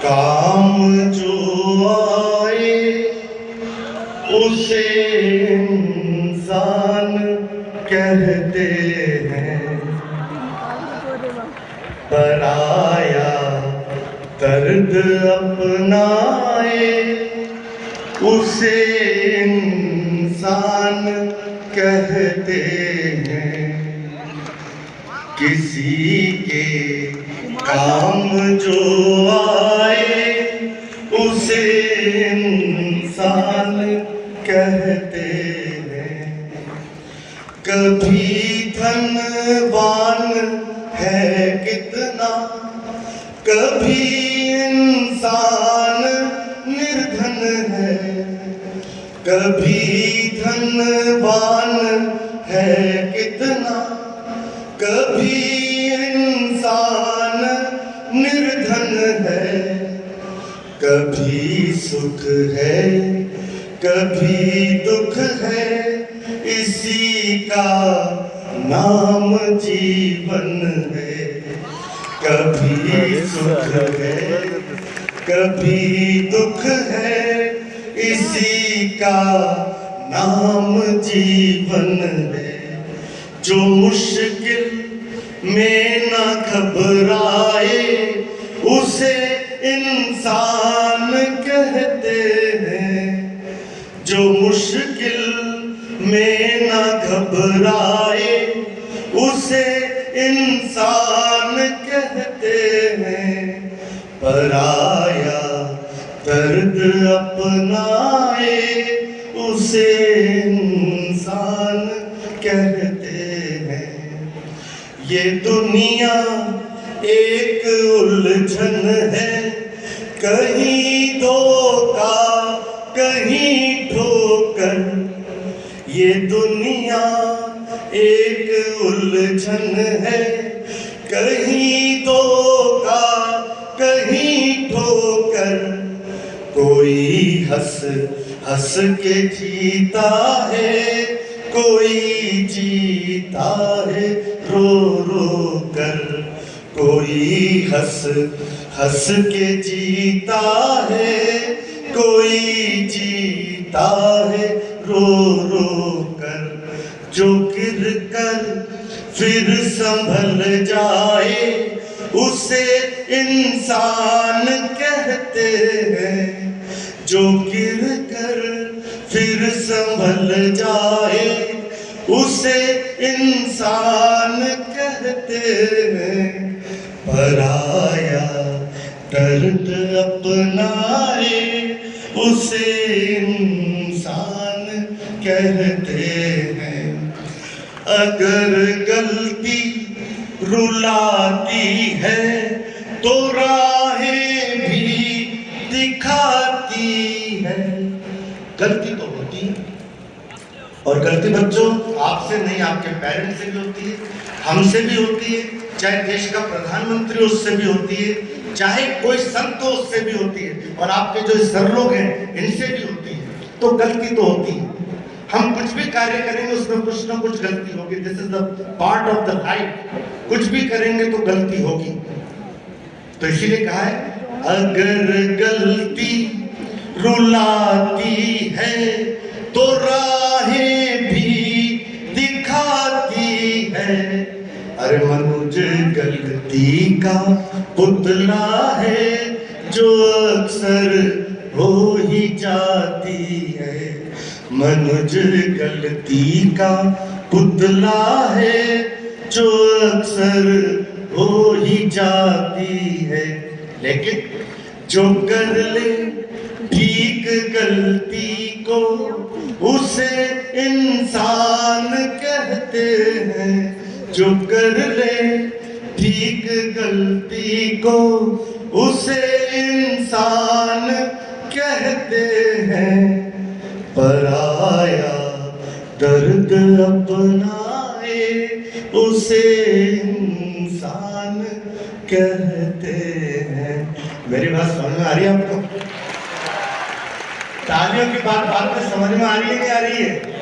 काम जो आए उसे इंसान कहते हैं, पराया दर्द अपनाए उसे इंसान कहते हैं। किसी के काम जो आए उसे इंसान कहते हैं। कभी धनवान है कितना, कभी इंसान निर्धन है। कभी धनवान है कितना, कभी इंसान निर्धन है। कभी सुख है कभी दुख है, इसी का नाम जीवन है। कभी सुख है कभी दुख है, इसी का नाम जीवन है। जो मुश्किल में न घबराए उसे इंसान कहते हैं। जो मुश्किल में न घबराए उसे इंसान कहते हैं। पराया दर्द अपनाए उसे इंसान कहते हैं। ये दुनिया एक उलझन है, कहीं धोखा कहीं ठोकर। ये दुनिया एक उलझन है, कहीं धोखा कहीं ठोकर। कोई हंस हंस के जीता है, कोई जीता है रो रो कर। कोई हंस हंस के जीता है, कोई जीता है रो रो कर। जो गिर कर फिर संभल जाए उसे इंसान कहते हैं। जो गिर कर फिर संभल जाए उसे इंसान कहते हैं। पराया दर्द अपनाए उसे इंसान कहते हैं। अगर गलती रुलाती है तो राहें भी दिखाती है। गलती तो होती है, और गलती बच्चों आपसे नहीं, आपके पेरेंट्स से भी होती है, हमसे भी होती है, चाहे देश का प्रधानमंत्री उससे भी होती है, चाहे कोई संत हो उससे भी होती है, और आपके जो सर लोग हैं इनसे भी होती है। तो गलती तो होती है। हम कुछ भी कार्य करेंगे उसमें कुछ ना कुछ गलती होगी। This is the part of the life. कुछ भी करेंगे तो गलती होगी। तो इसीलिए कहा है अगर गलती रुलाती है तो राहें भी दिखाती है। अरे मनुज गलती का पुतला है जो अक्सर हो ही जाती है। मनुज गलती का पुतला है जो अक्सर हो ही जाती है। लेकिन जो कर ले ठीक गलती को उसे इंसान कहते हैं। जो कर ले ठीक गलती को उसे इंसान कहते हैं। पराया दर्द अपनाए उसे इंसान कहते हैं। मेरी बात समझ में आ रही है आपको? तालियों की बात में समझ में आ रही है नहीं आ रही है?